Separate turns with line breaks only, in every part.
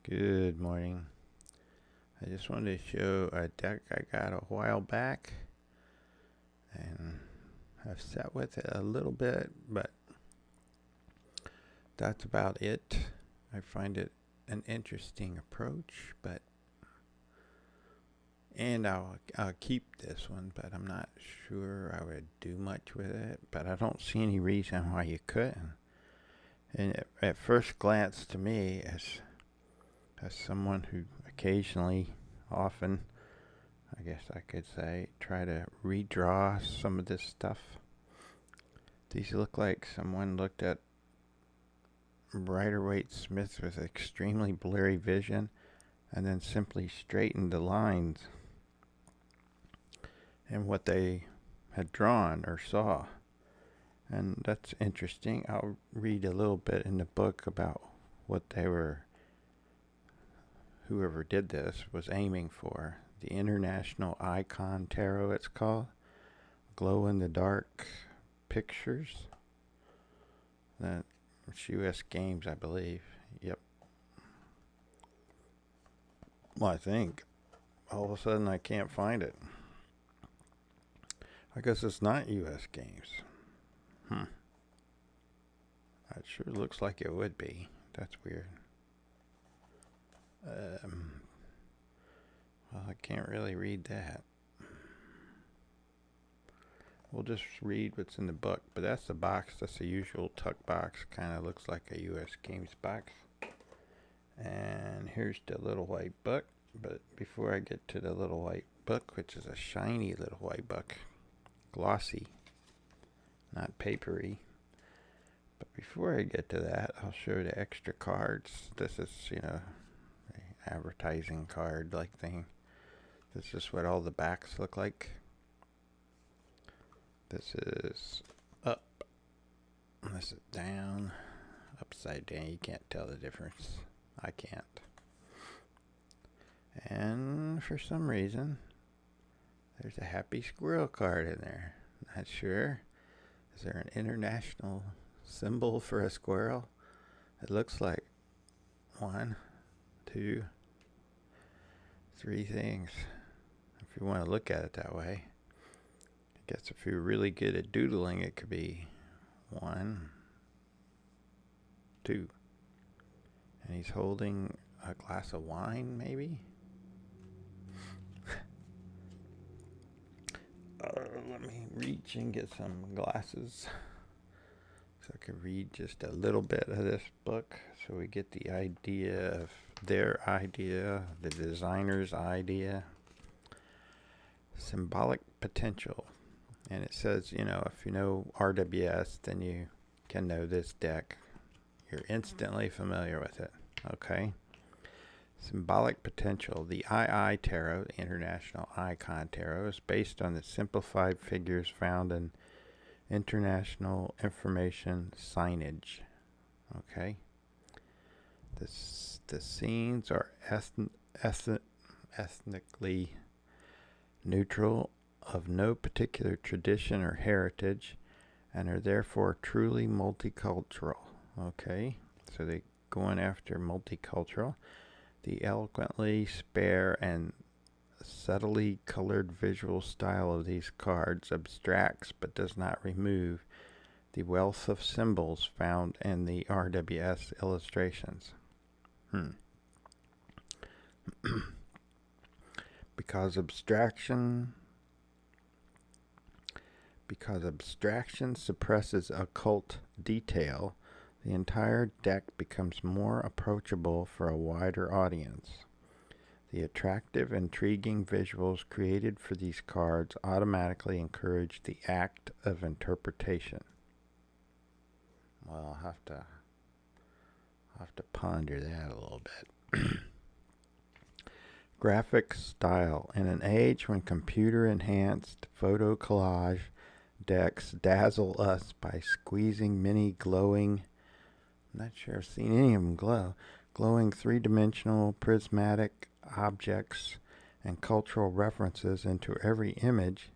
Good morning. I just wanted to show a deck I got a while back, and I've sat with it a little bit, but that's about it. I find it an interesting approach, and I'll keep this one, but I'm not sure I would do much with it, but I don't see any reason why you couldn't. And at first glance to me, as someone who often, I guess I could say, try to redraw some of this stuff. These look like someone looked at waite-smith with extremely blurry vision and then simply straightened the lines and what they had drawn or saw. And that's interesting. I'll read a little bit in the book about what whoever did this was aiming for. The International Icon Tarot, it's called. Glow-in-the-dark pictures. It's U.S. Games, I believe. Yep. Well, I think. All of a sudden, I can't find it. I guess it's not U.S. Games. It sure looks like it would be. That's weird. Well, I can't really read that. We'll just read what's in the book, but that's the box. That's the usual tuck box. Kind of looks like a U.S. Games box. And here's the little white book. But before I get to the little white book, which is a shiny little white book, glossy, not papery. But before I get to that, I'll show the extra cards. This is, an advertising card like thing. This is what all the backs look like. This is up. This is down. Upside down. You can't tell the difference. I can't. And for some reason, there's a happy squirrel card in there. Not sure. Is there an international symbol for a squirrel? It looks like 1, 2, 3 things. If you want to look at it that way. I guess if you're really good at doodling, it could be 1, 2. And he's holding a glass of wine, maybe? Let me reach and get some glasses so I can read just a little bit of this book so we get the idea of their idea, the designer's idea. Symbolic potential. And it says, if you know RWS, then you can know this deck. You're instantly familiar with it. Okay. Symbolic potential. The II Tarot, the International Icon Tarot, is based on the simplified figures found in international information signage. Okay. The scenes are ethnically neutral, of no particular tradition or heritage, and are therefore truly multicultural. Okay. So they're going after multicultural. The eloquently spare and subtly colored visual style of these cards abstracts but does not remove the wealth of symbols found in the RWS illustrations. Because abstraction suppresses occult detail, the entire deck becomes more approachable for a wider audience. The attractive, intriguing visuals created for these cards automatically encourage the act of interpretation. Well, I'll have to ponder that a little bit. Graphic style. In an age when computer-enhanced photo collage decks dazzle us by squeezing many glowing, I'm not sure I've seen any of them glowing three-dimensional prismatic objects and cultural references into every image,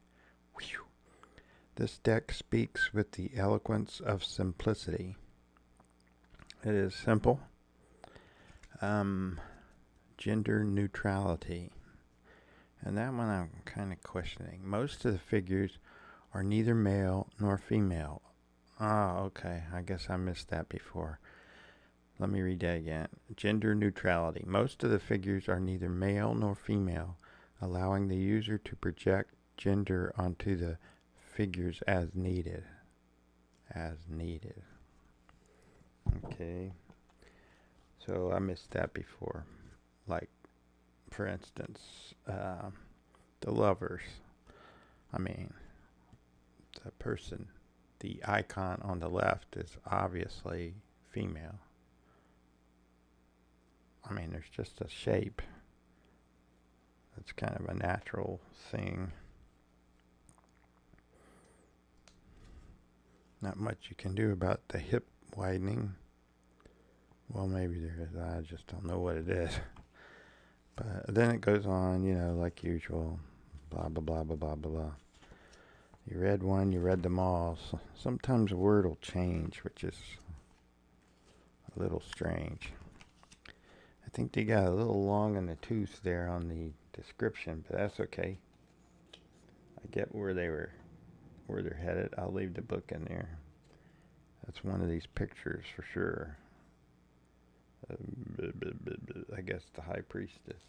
this deck speaks with the eloquence of simplicity. It is simple. gender neutrality. And that one I'm kind of questioning. Most of the figures are neither male nor female. Ah, okay. I guess I missed that before. Let me read that again. Gender neutrality. Most of the figures are neither male nor female, allowing the user to project gender onto the figures as needed. As needed. Okay. So I missed that before. Like, for instance, the lovers. I mean, the person, the icon on the left is obviously female. I mean, there's just a shape. It's kind of a natural thing. Not much you can do about the hip widening. Well, maybe there is. I just don't know what it is. But then it goes on, you know, like usual. Blah, blah, blah, blah, blah, blah, blah. You read one, you read them all. So sometimes a word will change, which is a little strange. I think they got a little long in the tooth there on the description, but that's okay. I get where they're headed. I'll leave the book in there. That's one of these pictures for sure. I guess the High Priestess.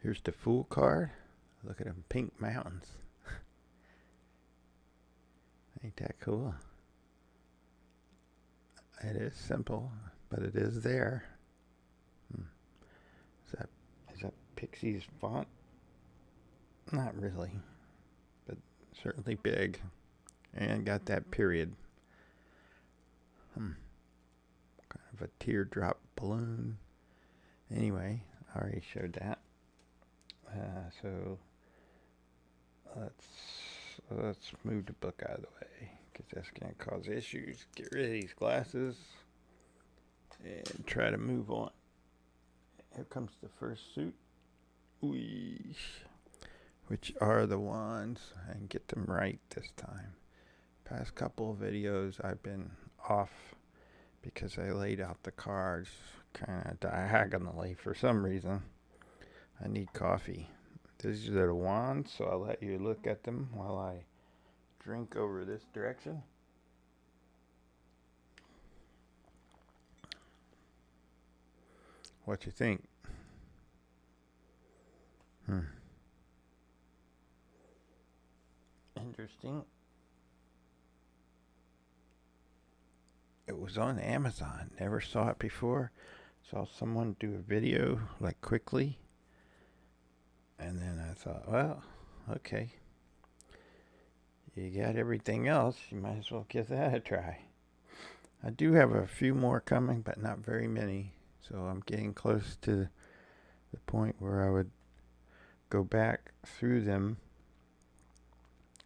Here's the Fool card. Look at them pink mountains. Ain't that cool? It is simple, but it is there. Is that Pixie's font? Not really, but certainly big. And got that period. Kind of a teardrop balloon. Anyway, I already showed that. So let's move the book out of the way, because that's going to cause issues. Get rid of these glasses and try to move on. Here comes the first suit. Which are the ones, and get them right this time. Past couple of videos I've been off because I laid out the cards kind of diagonally for some reason. I need coffee. These are the wands, so I'll let you look at them while I drink over this direction. What you think? Interesting. It was on Amazon. Never saw it before. Saw someone do a video like quickly. And then I thought, well, okay. You got everything else. You might as well give that a try. I do have a few more coming, but not very many. So I'm getting close to the point where I would go back through them.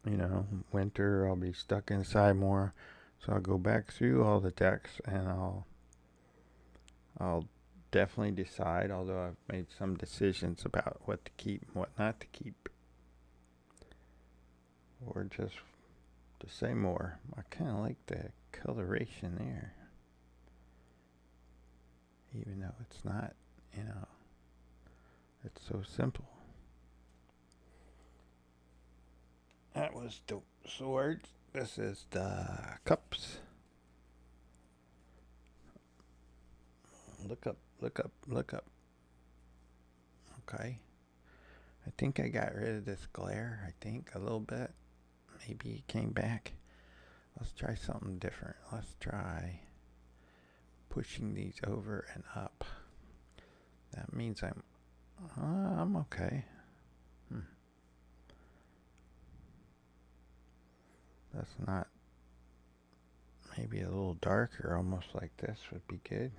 You know, winter, I'll be stuck inside more. So I'll go back through all the decks, and I'll definitely decide, although I've made some decisions about what to keep and what not to keep. Or just to say more. I kind of like the coloration there. Even though it's not, you know, it's so simple. That was the swords. This is the cups. Look up, look up, look up. Okay. I think I got rid of this glare, I think, a little bit. Maybe it came back. Let's try something different. Let's try pushing these over and up. That means I'm okay. That's not, maybe a little darker, almost like this would be good.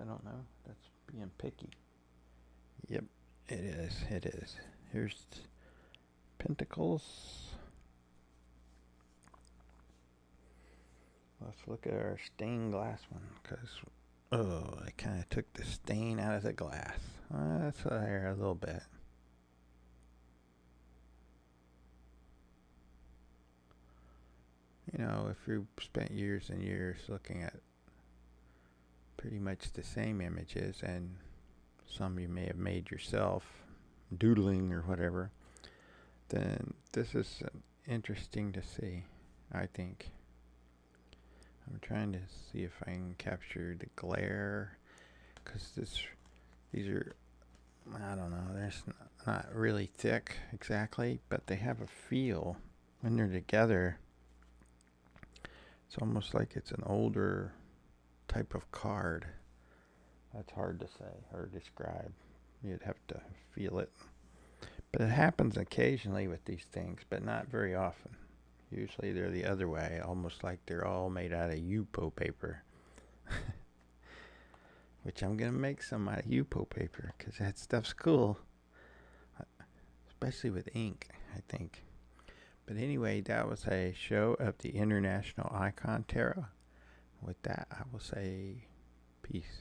I don't know. That's being picky. Yep, it is. It is. Here's Pentacles. Let's look at our stained glass one, because, I kind of took the stain out of the glass. That's there a little bit. You know, if you spent years and years looking at pretty much the same images, and some you may have made yourself, doodling or whatever, then this is interesting to see, I think. I'm trying to see if I can capture the glare, because these are, I don't know, they're not really thick exactly, but they have a feel when they're together. It's almost like it's an older type of card. That's hard to say or describe. You'd have to feel it. But it happens occasionally with these things, but not very often. Usually they're the other way, almost like they're all made out of Yupo paper. Which I'm going to make some out of Yupo paper, because that stuff's cool. Especially with ink, I think. But anyway, that was a show of the International Icon Tarot. With that, I will say peace.